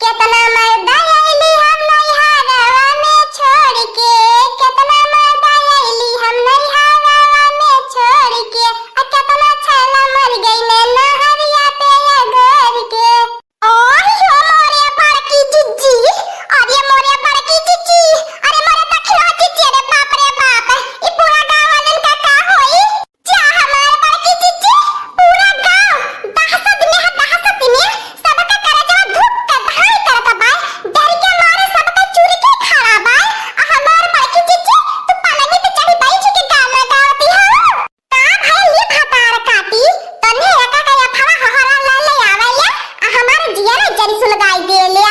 केतना मर्दा आइली हम नैहरवा में छोड़ के, केतना मर्दा आइली हम नैहरवा में छोड़ के, आ केतना छला मर गइले नहरिया पे अगोर के। ओही हो मोरे बड़की जिज्जी, अरे मोरे बड़की जिज्जी, अरे मोरे दखिना जिज्जी, अरे बाप रे बाप, ई पूरा गांव वालन का होई? जा हमार बड़की जिज्जी, पूरा गांव दहशत में सबका करे जरा धूप के धाई करत बा, डर के मारे सबका चूरी के खड़ा बा। आ हमार बड़की जिज्जी तू पलंगी पे चढ़ी बैठ के गाना गाती हो का भाई ये भातार काटी तन्हे एका का अफवा हहरा ले आवेला आ हमार जिया जरी सुलगाई देले।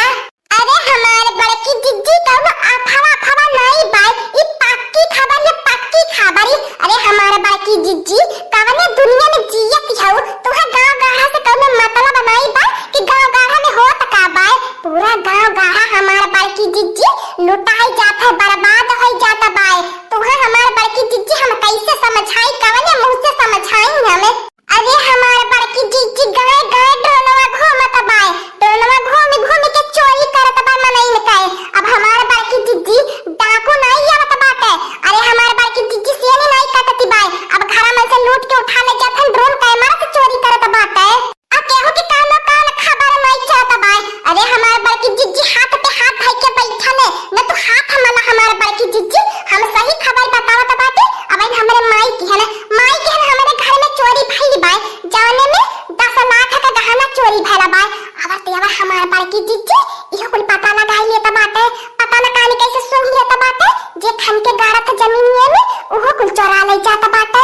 अरे हमार बड़की जिज्जी कब अफवा नहीं बा, ई पक्की खबर है, पक्की खबरी। अरे हमार बड़की जिज्जी कवने दुनिया में जियत हौ, तोहा गांव गाढ़ा से कौनो मतलब नहीं बा कि गांव गाढ़ा में होत का बा। पूरा गांव गाढ़ा हमार बड़की जिज्जी लुटाई जात है, बर्बाद हो जाता बा। तोहा हमार बड़की जिज्जी हम कैसे समझाई, कवने मुंह से समझाई हमें? अरे हमार बड़की जिज्जी गाय गाय ड्रोनवा घूमत बा, ड्रोनवा घूम के चोरी करत बा मनई में काए। अब हमार बड़की जिज्जी डाकू नहीं आवत बाटे, अरे हमार बड़की जिज्जी सेनी नहीं कटती बा, अब घरा में से लूट के उठा ले जाथन, ड्रोन कैमरा से चोरी करत बाटे। आ केहू के कानो कान खबर नहीं चलत बा। अरे हमार बड़की जिज्जी हाथ पे हाथ धइ के बैठले न, तो हाथ हमला हमार बड़की जिज्जी हम सही खबर बतावत बाटे। अब हमरे माई की है ना, माई के है हमरे घर में चोरी भइल बा, जाने में 10 लाख का गहना चोरी भइला बा। अब तेवा हमार बड़की जिज्जी इहो कुल पता लगाई लेत बाटे, पता न कानी कैसे सूंघ लेत बाटे, जे खन के गाड़त जमीनिए में ओहो कुल चोरा ले जात बाटे।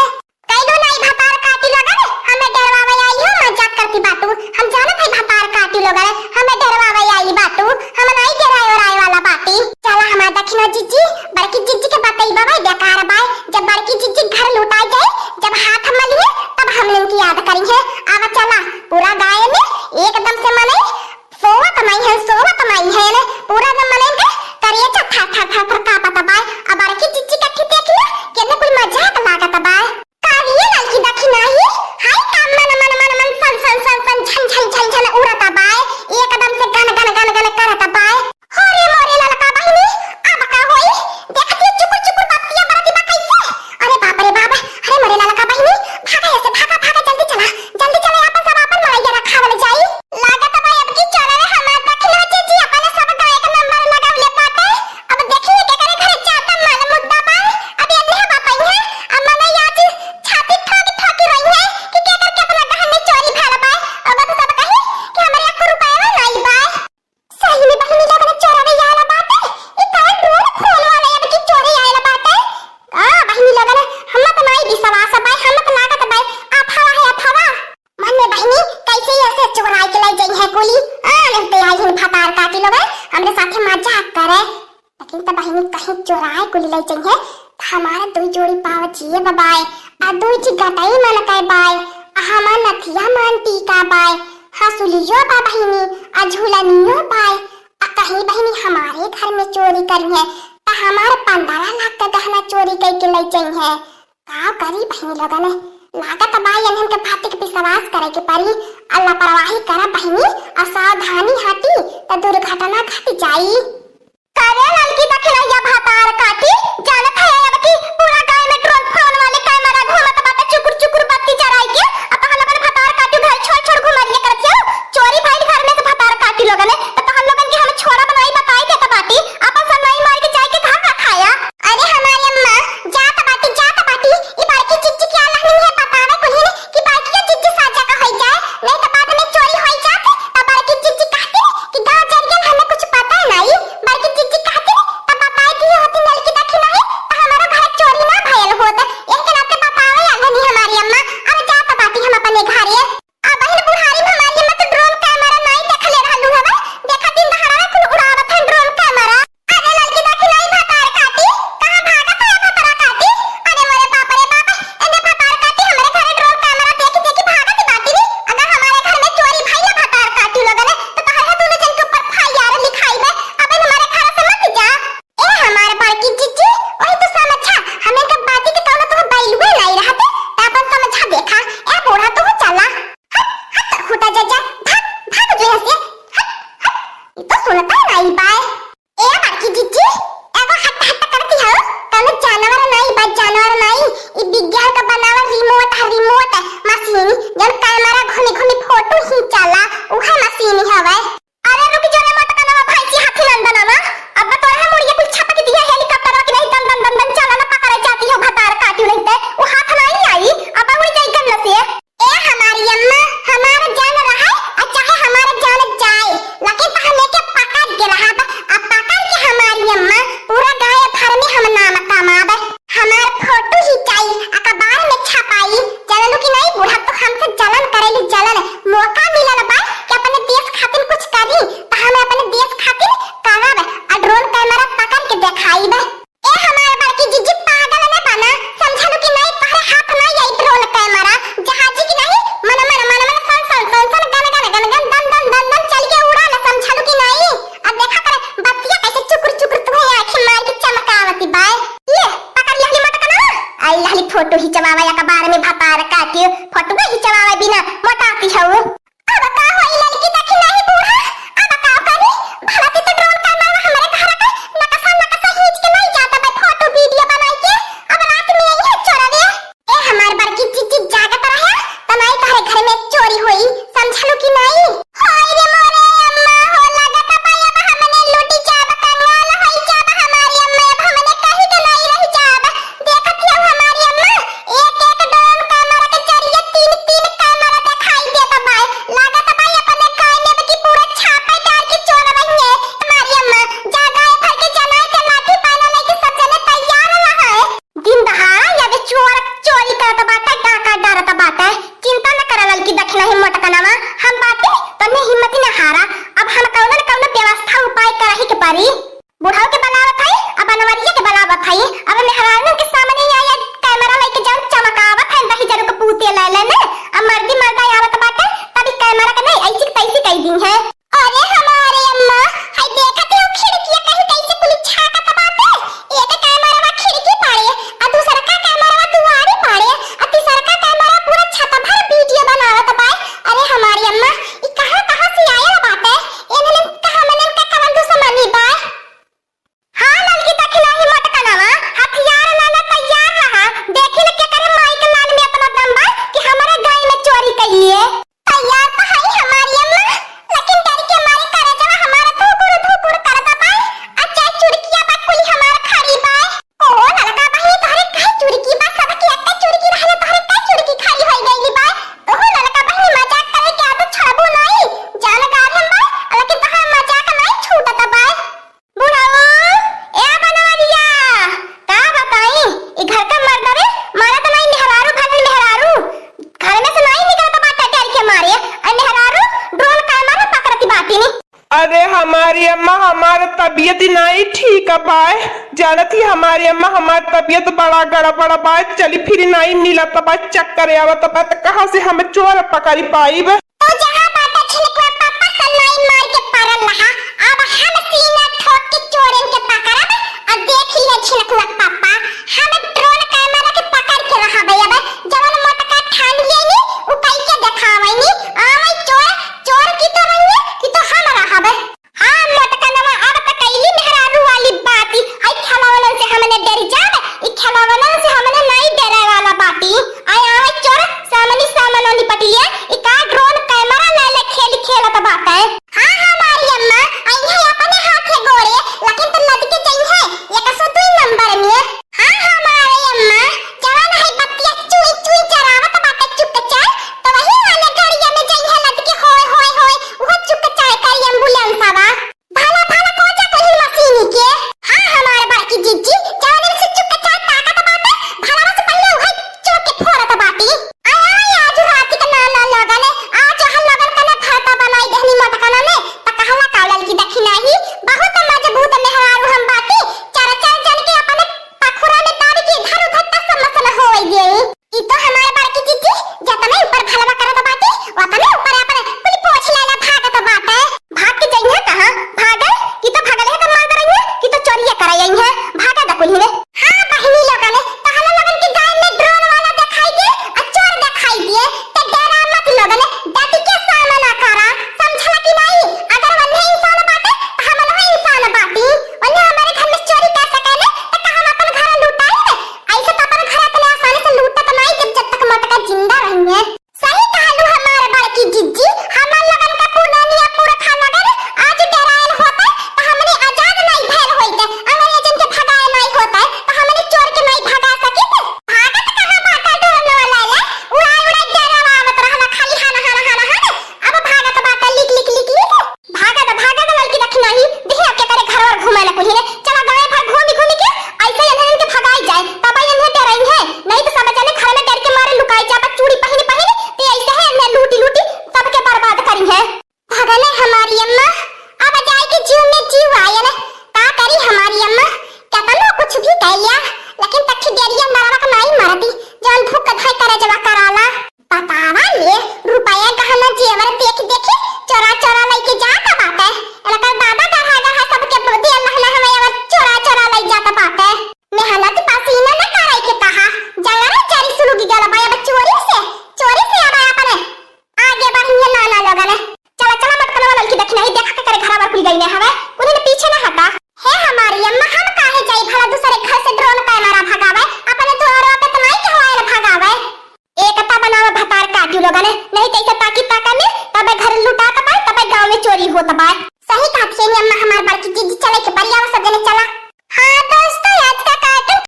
कैदो नहीं भातार काटी लगन हमें डरवावे आई हो, मजाक करती बाटू, हम जानत है भातार काटी लगन हमें डरवावे आई बाटू, हम नहीं डराए और आए वाला बाटी। चला हमार दखिना जिज्जी बड़की जिज्जी के बताई बाबा बेकार बा। जब बड़की जिज्जी घर लुटाई जाए, जब हाथ मलिए तब हम लोग की याद करी है। आवा चला पूरा गाय में एकदम से मने सोवत माई है ने पूरा दम मनेंगे करिए था कापत बा। अब बड़की जिज्जी का ठीक देखिए केने कोई मजाक लागत बा। कालिए लड़की दखिना ही हाय काम मन सन झन उड़त बा, एकदम से गन करत बा। होरे मोरे ललका बहिनी अब का होई, देखती चुकुर बत्तियां बरती बा कैसे। अरे बाप रे बाप, अरे मोरे ललका बहिनी भागा ऐसे भागा जल्दी चला अपन सब अपन माई जरा खावल जाई। लागत बा अब की चले हमार दखिना जिज्जी अपन सब गाय का नंबर लगावले पाटे। अब देखिए के करे घर जाता माल मुद्दा बा। अब ये है बाप है अब मने याद छाती ठोकी रही है कि के करके अपना गहने चोरी भला बा। अब तो सब कहे कि हमरे 1 रुपया नहीं बा। सही में बहिनी लगन चोरावे आला बाटे, ई का ड्रोन खोल वाले अब की चोरी आला बाटे। बहिनी लगन हम तो नहीं विश्वास बा, हम तो लागत बा अफवा मन में बहिनी कैसे ऐसे चोराई के ले जाई है गोली। लगते आई हम फटार काटी लोगे हमरे साथे मजाक करे, लेकिन तो बहिनी कहीं चोराए गोली ले जाई है हमारा 2 जोड़ी पाव चाहिए बाबाए, आ 2 ची गटाई मन काय बाय, हमार नथिया मन टीका बाय, हसुलियो बा बहिनी, आ झूलनियो बाय। आ कहीं बहिनी हमारे घर में चोरी करी है तो हमारे 15 लाख का गहना चोरी करके ले जाई है। का करी बहिनी लोगन लागत बा यहन के बात के विश्वास करे के परी। अल्लाह परवाही करा बहिनी, असावधानी हटी तो दुर्घटना घट जाई। करे लड़की दखिना या भातार काटी जानत है अब की पूरा गाय में ड्रोन फोन वाले कैमरा घूमत बाटे, चुकुर बत्ती जराई के अब हम लोगन भातार काटी घर छोड़ घुमरिए करत हो। चोरी भइल घर में से भातार काटी लोगन तो हम लोगन के हम छोड़ा बनाई बताई देत बाटी, अपन सब नहीं मार के जाए के घर का खाया। अरे हमारी अम्मा जात बाटी ई बड़की जिज्जी क्या लगनी है बतावे कोहिन कि बड़की जिज्जी साजा का होई जाए, नहीं तो बाद में चोरी होई जात। तब बड़की जिज्जी कहती कि गांव चल गए हमें कुछ पता नहीं, तो सुनता नहीं बाय। ए बाकी जीजी एगो हट हट करती हो कौन जानवर नहीं बा जानवर नहीं ई विज्ञान का बनावा रिमोट मशीन जन कैमरा घूमी घूमी फोटो खींचाला उहा मशीन हवे। अरे रुक जो रे मत कनवा भाईसी हाथी नंदनवा अब तो है मुड़िया कुछ छपक दिया हेलीकॉप्टर कि नहीं दन दन दन चला ना पकड़े जाती हो भतार काटी नहीं ते वो हाथ नहीं आई अब उड़ जाई गन से। ए हमारी अम्मा हमारा जान रहा है चाहे हमारा जान जाए लेकिन तो लेके पकड़ के रहा अब पकड़ के हमारी अम्मा पूरा गाय भर में हम नाम कमावे हमार फोटो खिंचाई अखबार में छपाई चलनु की नहीं बूढ़ा तो हमसे जलन करेली जलन मौका मिलल बा कि अपने देश खातिर कुछ करी तो हम अपने देश खातिर करब आ ड्रोन कैमरा पकड़ के दिखाईब। ए हमार बड़की जीजी पागल न बना समझनु की नहीं तोहरे हाथ नहीं आई ड्रोन कैमरा जहाजी की नहीं मन सन गन दन दन चल के उड़ा ले समझनु की नहीं। अब देखा कर बत्तियां कैसे चुकुर चुकुर तुम्हें आंखें मार के चमकावती बाय ये पकड़ लेहली मत कना आई लहली फोटो खिंचवावा अखबार में भतार काटी फोटो खिंचवावा बिना मोटाती हो। अब का होई लड़की देखी नहीं बूढ़ा अब का करी भला तो ड्रोन कैमरा हमारे घर का नकसा खींच के नहीं जाता बे फोटो वीडियो बनाई के अब रात में यही चोरा दे। ए हमार बड़की चीची जागत रहे तनाई तारे घर में चोरी हुई समझलू की नहीं। हाय रे मोरे अम्मा हो लगत पाया अब हमने लूटी जाब कंगाल होई जाब हमारी अम्मा अब हमने कहीं तो नहीं रही जाब देखत हो हमारी अम्मा एक एक ड्रोन कैमरा के जरिए तीन तीन कैमरा दिखाई देता बाय लागत बाय अपने काय में की पूरा छापा डाल के चोर रही है हमारी अम्मा जागा भर के जनाए के लाठी पाना लेके सब जने तैयार रहा है दिन दहाड़ा या बे चोर चोरी करत बाटा डाका डरत बाटा चिंता न करल की दखना हिम्मत कनावा हम बाटे तने हिम्मत न हारा अब हम कौन न कौन व्यवस्था उपाय करही के पारी बुढ़ाओ के बनावत है अब बनवरिया के बनावत है अब मेहरानों के सामने आया कैमरा लेके जान चमकावत है दही जरू के पूते ले लेने अब मर्दी मर्दा आवत बाटे तभी कैमरा के नहीं ऐसी तैसी कई दिन है। अरे हमारे अम्मा हाय देखते हो खिड़की कहीं कैसे पुलिस छाकत बाटे एक कैमरा खिड़की पाड़े आ दूसरा का कैमरा दुआरे पाड़े आ तीसरा का कैमरा पूरा छत भर वीडियो बनावत बा। अरे हमारी अम्मा ई कहां से आया बाटे इन्हें कहां मनन का कवन दुश्मनी बा। हां लड़की दखना ही मत कनावा हथियार लाना तैयार रहा देखिल के करे माइक लाल में अपना दम बा कि हमारे गाय में चोरी कइए तैयार तो है हमारी अम्मा लेकिन डर के मारे करे जब हमारा धुकुर करता बा अच्छा चुड़किया बा कोई हमारा खरी बा ओ लड़का बही तोहरे काहे चुड़की बा सब के एकटा चुड़की रहले तोहरे काहे चुड़की खरी होई गईली बा ओ लड़का बही मजाक करे के आदत छड़बू नहीं जान गार हम बा लेकिन तोहरा मजाक नहीं छूटत बा। बुढ़ाओ ए बनवरिया का बताई ई घर का मर्द रे मारा तो नहीं मेहरारू भागल मेहरारू घर में से नहीं निकलता बाटा डर के मारे अ मेहरारू ड्रोन कैमरा पकड़ती बाटी नहीं। अरे हमारी अम्मा हमारी तबीयत नहीं ठीक है बाय जानत ही हमारी अम्मा हमारी तबीयत बड़ा गड़बड़ बा चली फिर नहीं मिलत बा चक्कर आवत बा त कहां से हम चोर पकड़ी पाईब। तो जहां बाटा छिलकवा पापा सलाई मार के पारल रहा अब हम सीना ठोक के चोरन के पकड़ब और देख लिए छिलकवा पापा हम ड्रोन कैमरा के पकड़ के रहा भैया बे जवन मोटका ठान लेनी उ कई के दिखावनी आवे चोर की तो रही कि तो हम रहा बे। हां मोटका नवा अब त कैली मेहरारू वाली बात आई खलावलन से हमने डर जाब ई खलावलन से हमने नहीं डरे वाला बाटी आई आवे चोर सामने सामने निपटिए ई का ड्रोन नहीं देह के करे घर और घुमाना कुली ने